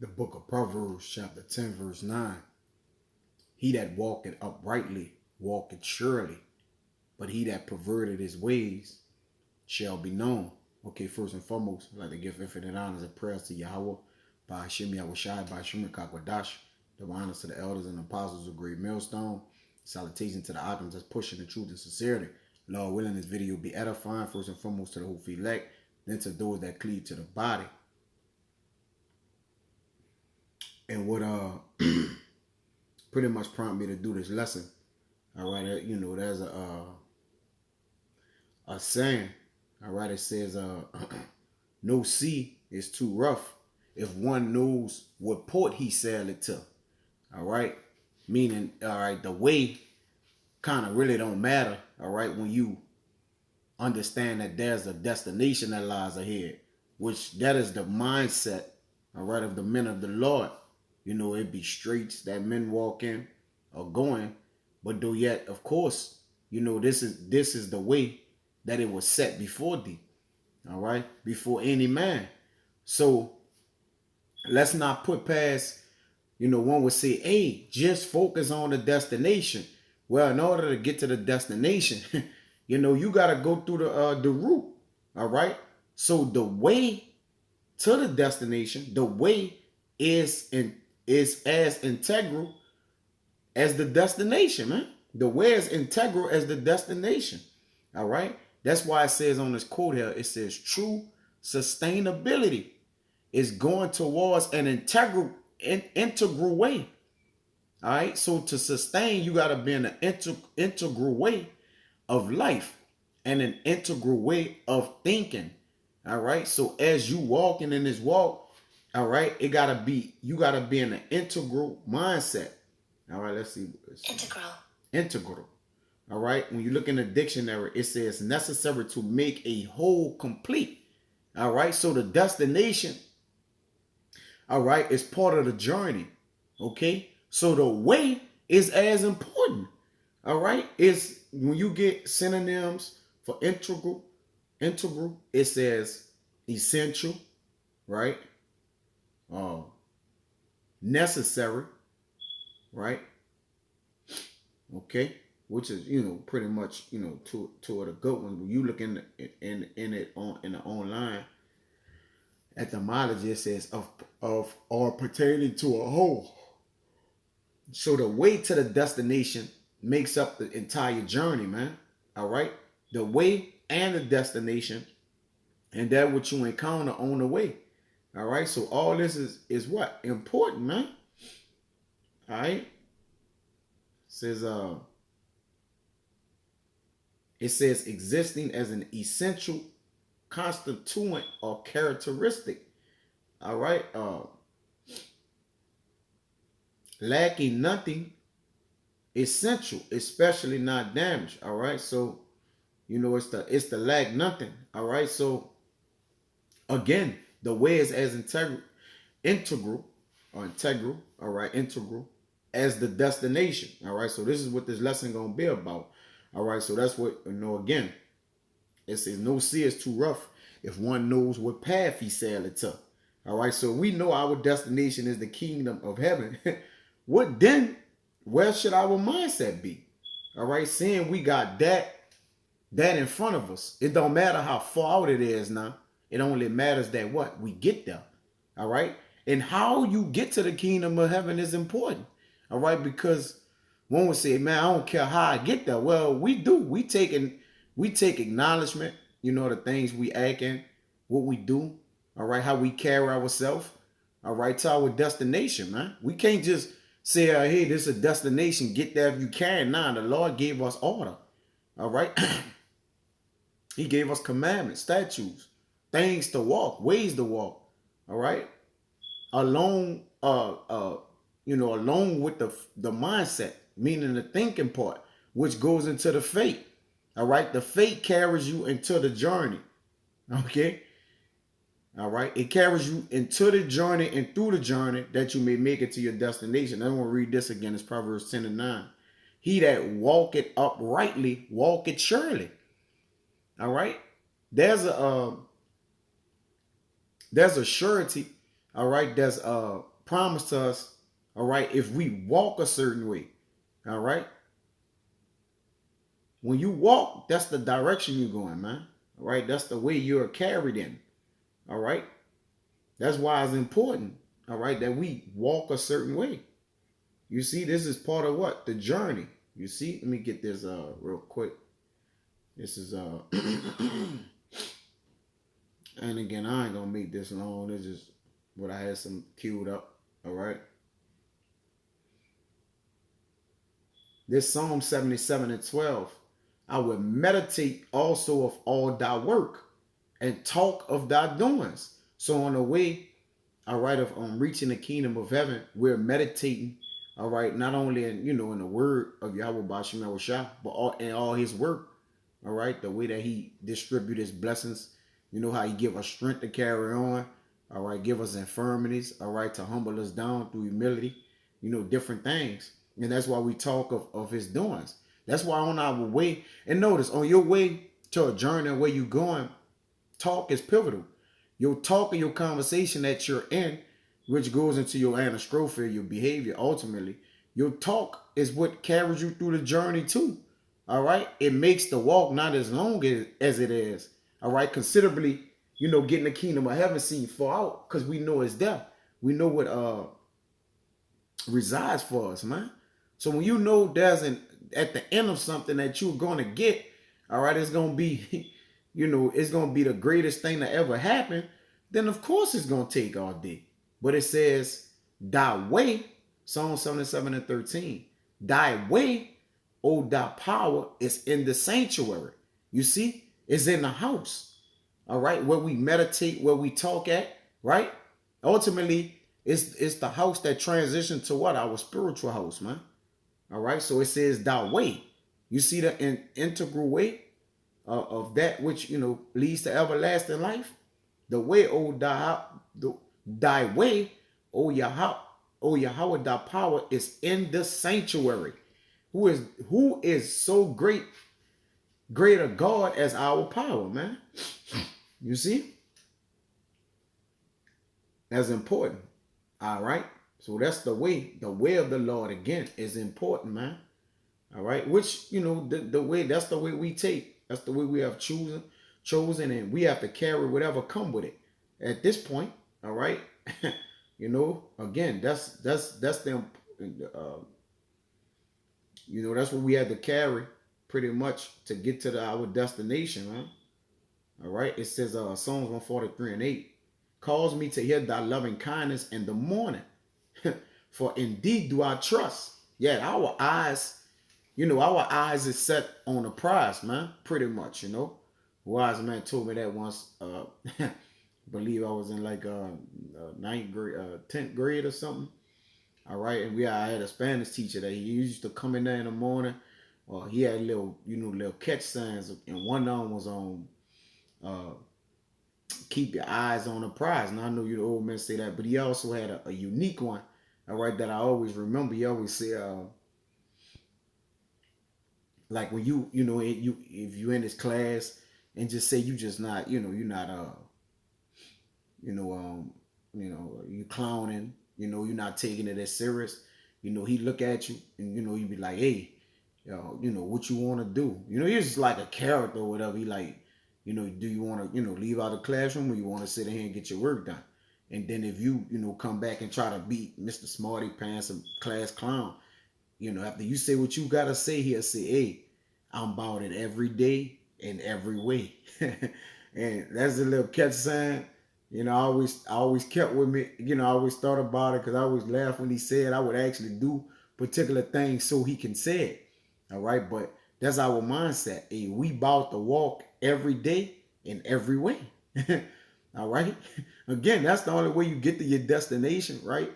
The book of Proverbs, chapter 10, verse 9. He that walketh uprightly walketh surely, but he that perverted his ways shall be known. Okay, first and foremost, I'd like to give infinite honors and prayers to Yahweh, by Hashem Yahushai, by Hashem Kakwadash, the honors to the elders and apostles of Great Millstone. Salutation to the items that's pushing the truth and sincerity. Lord willing, this video be edifying, first and foremost to the whole elect, then to those that cleave to the body. And what pretty much prompted me to do this lesson. All right, you know, there's a saying. All right, it says, no sea is too rough if one knows what port he sailed to. All right, meaning, all right, the way kind of really don't matter. All right, when you understand that there's a destination that lies ahead, which that is the mindset, all right, of the men of the Lord. You know, it be streets that men walk in or going, but though yet, of course, you know, this is the way that it was set before thee, all right, before any man. So let's not put past, you know, one would say, hey, just focus on the destination. Well, in order to get to the destination, you know, you got to go through the route, all right? So the way to the destination, the way is as integral as the destination, man. The way is integral as the destination, all right? That's why it says on this quote here, it says true sustainability is going towards an integral way. All right. So to sustain, you got to be in an integral way of life and an integral way of thinking. All right. So as you walking in this walk, all right, you got to be in an integral mindset. All right. Let's see. Integral. All right. When you look in the dictionary, it says necessary to make a whole complete. All right. So the destination, all right, is part of the journey. Okay. So the way is as important. All right. Is when you get synonyms for integral, it says essential, right? Necessary, right? Okay. Which is, you know, pretty much, you know, to the good one. When you look in the online etymology, it says of or pertaining to a whole. So the way to the destination makes up the entire journey, man. All right, the way and the destination, and that what you encounter on the way. All right, so all this is what important, man. All right, it says existing as an essential constituent or characteristic. All right. Lacking nothing essential, especially not damaged. All right. So, you know, it's the lack nothing. All right. So again, the way is as integral. All right. Integral as the destination. All right. So this is what this lesson gonna be about. All right, so that's what, you know, again, it says no sea is too rough if one knows what path he sailed to. All right, so we know our destination is the kingdom of heaven. What then, where should our mindset be? All right, seeing we got that in front of us. It don't matter how far out it is now. It only matters that what? We get there. All right, and how you get to the kingdom of heaven is important. All right, because one would say, man, I don't care how I get there. Well, we do. We take acknowledgement, you know, the things we act in, what we do, all right, how we carry ourselves, all right, to our destination, man. We can't just say, hey, this is a destination, get there if you can. Nah, the Lord gave us order, all right? He gave us commandments, statutes, things to walk, ways to walk, all right? Along with the mindset, meaning the thinking part, which goes into the faith. All right. The faith carries you into the journey. Okay. All right. It carries you into the journey and through the journey that you may make it to your destination. I'm going to read this again. It's Proverbs 10:9. He that walketh uprightly walketh surely. All right. There's a surety. All right. That's promised to us, all right, if we walk a certain way, all right. When you walk, that's the direction you're going, man. All right, that's the way you're carried in. All right, that's why it's important, all right, that we walk a certain way. You see, this is part of what? The journey. You see, let me get this real quick. This is and again, I ain't gonna make this long. This is what I had some queued up. All right. This Psalm 77:12. I will meditate also of all thy work and talk of thy doings. So on the way, all right, of reaching the kingdom of heaven, we're meditating, all right, not only in, in the word of Yahweh Bashim Yahushua, but in all his work, all right, the way that he distribute his blessings, how he give us strength to carry on, all right, give us infirmities, all right, to humble us down through humility, different things. And that's why we talk of his doings. That's why on our way, and notice, on your way to a journey where you're going, talk is pivotal. Your talk and your conversation that you're in, which goes into your anastrophe, your behavior ultimately, your talk is what carries you through the journey too. All right? It makes the walk not as long as it is. All right? Considerably, getting the kingdom of heaven seem far out because we know it's there. We know what resides for us, man. So when you know there's at the end of something that you're going to get, all right, it's going to be, it's going to be the greatest thing that ever happened, then of course it's going to take all day. But it says, thy way, Psalm 77:13, thy way, O thy power, is in the sanctuary. You see, it's in the house, all right, where we meditate, where we talk at, right? Ultimately, it's the house that transitioned to what? Our spiritual house, man. All right, so it says thy way. You see the integral way of that which leads to everlasting life. The way, thy way, Yahweh, thy power is in the sanctuary. Who is so greater God as our power, man? You see, that's important. All right. So that's the way of the Lord again is important, man. All right. Which, the way, that's the way we take. That's the way we have chosen, and we have to carry whatever come with it. At this point, all right. Again, that's the that's what we had to carry pretty much to get to our destination, man. All right. It says Psalms 143:8, cause me to hear thy loving kindness in the morning. For indeed do I trust. Yeah, our eyes is set on the prize, man. Pretty much, Wise man told me that once. Believe I was in like 9th grade, 10th grade or something. All right, and I had a Spanish teacher that he used to come in there in the morning. He had little catch signs, and one of them was on keep your eyes on the prize. And I know the old men say that, but he also had a unique one. All right, that I always remember. He always say, like when if you in this class and just say you just not, you're not, you clowning, you're not taking it as serious. He look at you and he be like, hey, what you want to do? He's just like a character or whatever. He like, do you want to, leave out the classroom, or you want to sit in here and get your work done? And then if you, come back and try to beat Mr. Smarty Pants and class clown, after you say what you got to say, he'll say, hey, I'm about it every day and every way. And that's a little catch sign. I always kept with me. I always thought about it because I always laughed when he said I would actually do particular things so he can say it. All right. But that's our mindset. Hey, we about to walk every day in every way. All right. Again, that's the only way you get to your destination, right?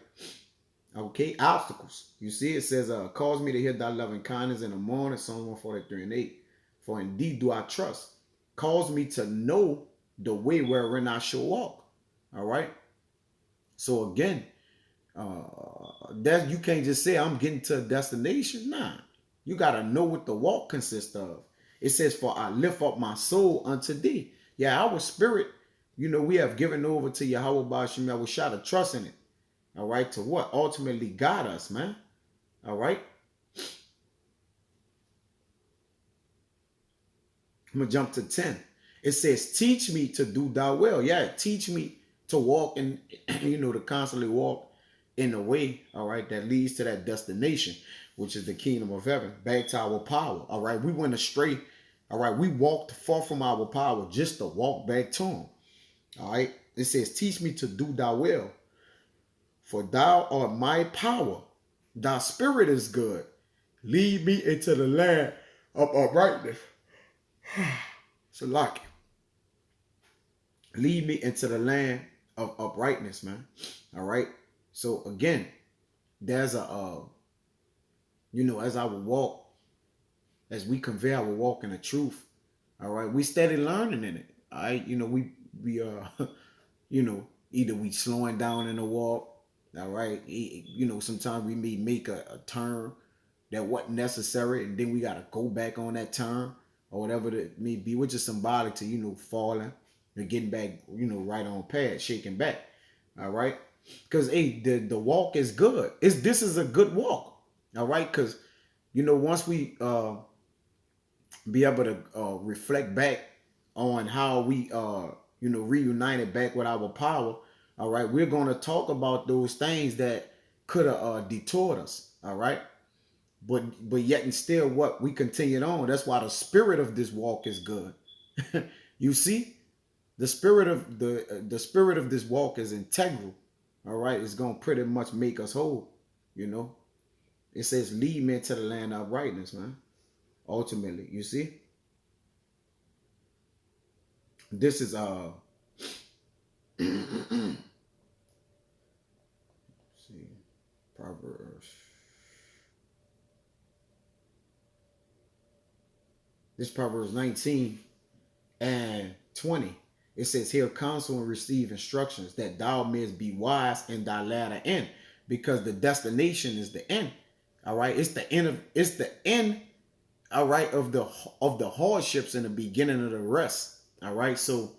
Okay. Obstacles. You see, it says, cause me to hear thy loving kindness in the morning, Psalm 143:8. For indeed do I trust. Cause me to know the way wherein I shall walk. All right. So again, that you can't just say I'm getting to a destination. Nah. You got to know what the walk consists of. It says, for I lift up my soul unto thee. Yeah, our spirit, we have given over to Yahweh Bashim Yahushua to trust in it. all right, to what? Ultimately guide us, man. All right. I'm going to jump to 10. It says, teach me to do thy will. Yeah, teach me to walk in, to constantly walk in a way, all right, that leads to that destination, which is the kingdom of heaven, back to our power, all right? We went astray, all right? We walked far from our power just to walk back to him, all right? It says, teach me to do thy will, for thou art my power. Thy spirit is good. Lead me into the land of uprightness. So lock it. Lead me into the land of uprightness, man. All right. So again, there's a as I would walk, as we convey our walk in the truth. All right, we steady learning in it. All right, we either we slowing down in the walk. All right, sometimes we may make a turn that wasn't necessary, and then we gotta go back on that turn or whatever it may be, which is symbolic to falling and getting back right on path, shaking back. All right, because the walk is good. This is a good walk. All right, because once we be able to reflect back on how we reunited back with our power. All right, we're going to talk about those things that could have detoured us. All right, but yet and still, what we continued on. That's why the spirit of this walk is good. You see, the spirit of this walk is integral. All right, it's going to pretty much make us whole. It says, lead me to the land of uprightness, man. Ultimately, you see, this is see, Proverbs. This Proverbs 19 and 20. It says, hear counsel and receive instructions, that thou mayest be wise in thy latter end, because the destination is the end. All right, it's the end. All right, of the hardships and the beginning of the rest. All right, so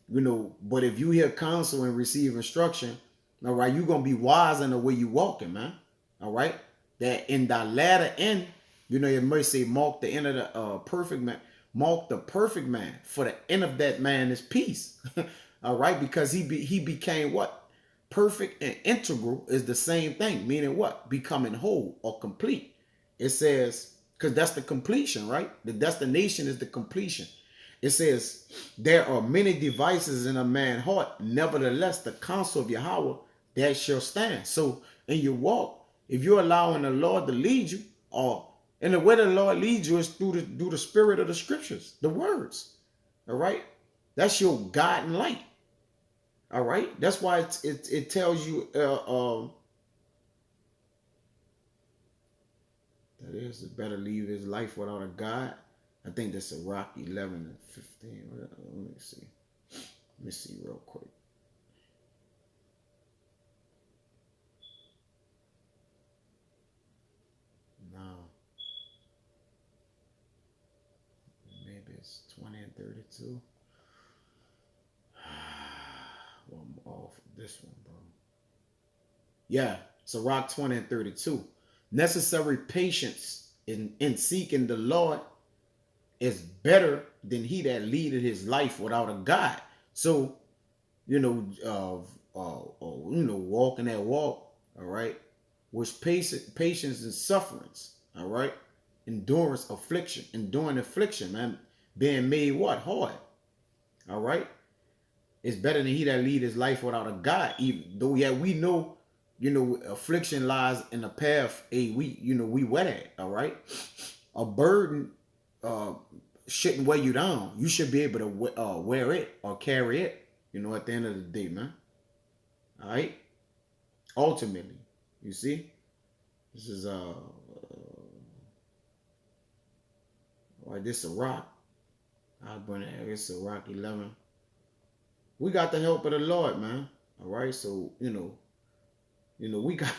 but if you hear counsel and receive instruction, all right, you're gonna be wise in the way you walking, man. All right, that in thy latter end, it might say, mark the end of the perfect man. Mark the perfect man, for the end of that man is peace. All right, because he became what? Perfect and integral is the same thing, meaning what? Becoming whole or complete. It says, because that's the completion, right? The destination is the completion. It says, there are many devices in a man's heart. Nevertheless, the counsel of Yahweh, that shall stand. So in your walk, if you're allowing the Lord to lead you, and the way the Lord leads you is through the spirit of the scriptures, the words. All right? That's your guiding light. All right? That's why it tells you that is, it better leave his life without a God. I think that's Sirach 11 and 15. Let me see. Let me see real quick. No. Maybe it's 20 and 32. Well, I'm off this one, bro. Yeah, Sirach 20 and 32. Necessary patience in seeking the Lord is better than he that leadeth his life without a God. So, walking that walk, all right, which patience and sufferance, all right, enduring affliction, man, being made what? Hard, all right. It's better than he that lead his life without a God, even though, we know, affliction lies in the path, we wet at, all right. A burden shouldn't weigh you down. You should be able to wear it or carry it, at the end of the day, man. All right. Ultimately, you see, this is this is a rock. It's a rock 11. We got the help of the Lord, man. All right. So we got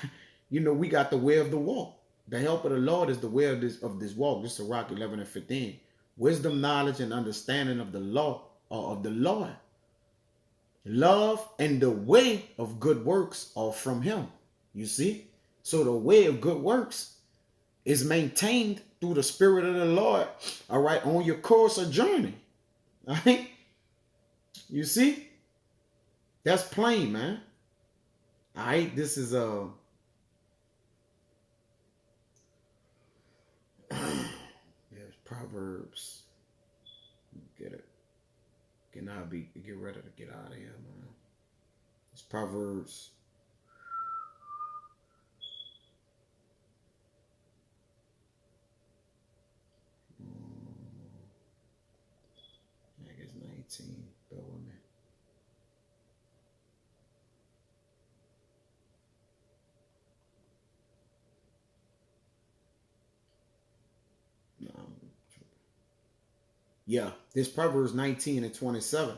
we got the way of the walk. The help of the Lord is the way of this walk. This is Sirach 11 and 15. Wisdom, knowledge, and understanding of the law or of the Lord. Love and the way of good works are from him. You see? So the way of good works is maintained through the Spirit of the Lord, all right, on your course or journey. All right? You see? That's plain, man. All right, this is there's Proverbs. Get it. Get ready to get out of here, man. It's Proverbs. I guess 19. Bear with me. Yeah, this Proverbs 19 and 27.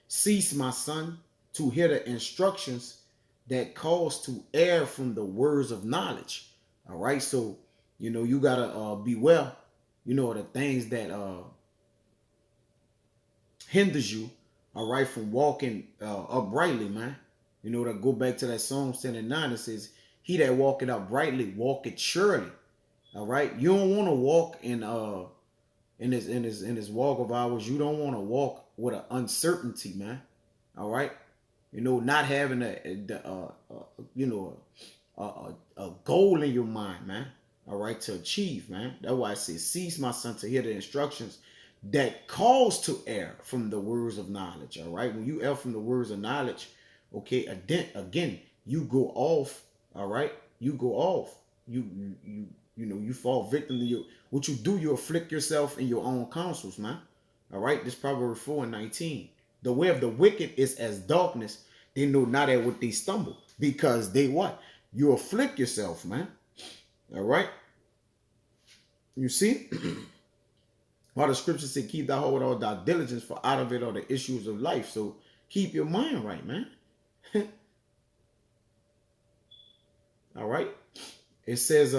Cease, my son, to hear the instructions that cause to err from the words of knowledge. All right, so you gotta beware, the things that hinders you, all right, from walking uprightly, man. To go back to that Psalm 79, it says, "He that walketh uprightly walketh surely." All right, you don't want to walk in this walk of ours. You don't want to walk with an uncertainty, man. All right, not having a goal in your mind, man. All right, to achieve, man. That's why I say, cease, my son, to hear the instructions that cause to err from the words of knowledge. All right, when you err from the words of knowledge, okay, again, you go off. All right, you go off. You fall victim to what you do. You afflict yourself in your own counsels, man. All right, this Proverbs 4 and 19. The way of the wicked is as darkness. They know not at what they stumble, because they what? You afflict yourself, man. All right. You see? While the scriptures say, keep thy hold with all thy diligence, for out of it are the issues of life. So keep your mind right, man. All right. It says,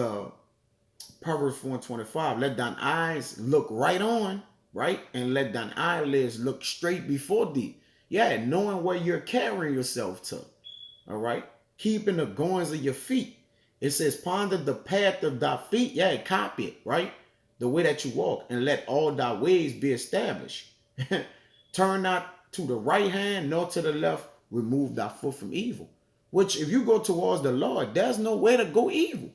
Proverbs 4:25, let thine eyes look right on, right? And let thine eyelids look straight before thee. Yeah, knowing where you're carrying yourself to. All right. Keeping the goings of your feet. It says, ponder the path of thy feet. Yeah, copy it, right? The way that you walk, and let all thy ways be established. Turn not to the right hand, nor to the left. Remove thy foot from evil. Which, if you go towards the Lord, there's no way to go evil.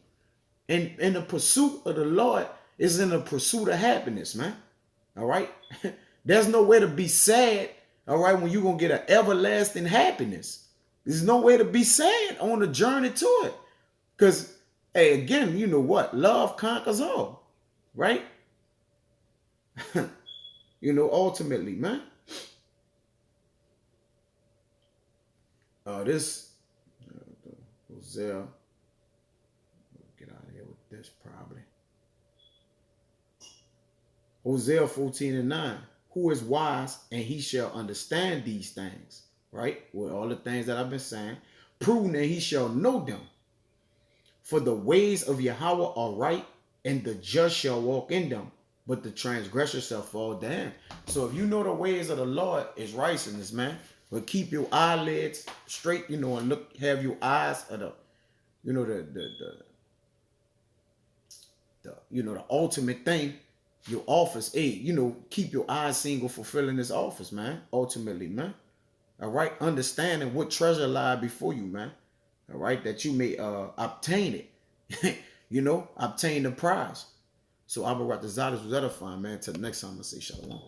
And in the pursuit of the Lord is in the pursuit of happiness, man. All right? There's no way to be sad, all right, when you're going to get an everlasting happiness. There's no way to be sad on the journey to it. Because, hey, again, you know what? Love conquers all, right? Ultimately, man. This, Hosea. Get out of here with this probably. Hosea 14 and 9. Who is wise, and he shall understand these things, right? With all the things that I've been saying. Prudent, and he shall know them. For the ways of Yahweh are right, and the just shall walk in them, but the transgressor shall fall down. So if you know the ways of the Lord is righteousness, man, but keep your eyelids straight, and look, have your eyes of the, the ultimate thing, your office, keep your eyes single, fulfilling this office, man. Ultimately, man. All right, understanding what treasure lie before you, man. All right, that you may obtain it. Obtain the prize. So Abba Ratazadis was edifying, man. Till the next time, I say shalom.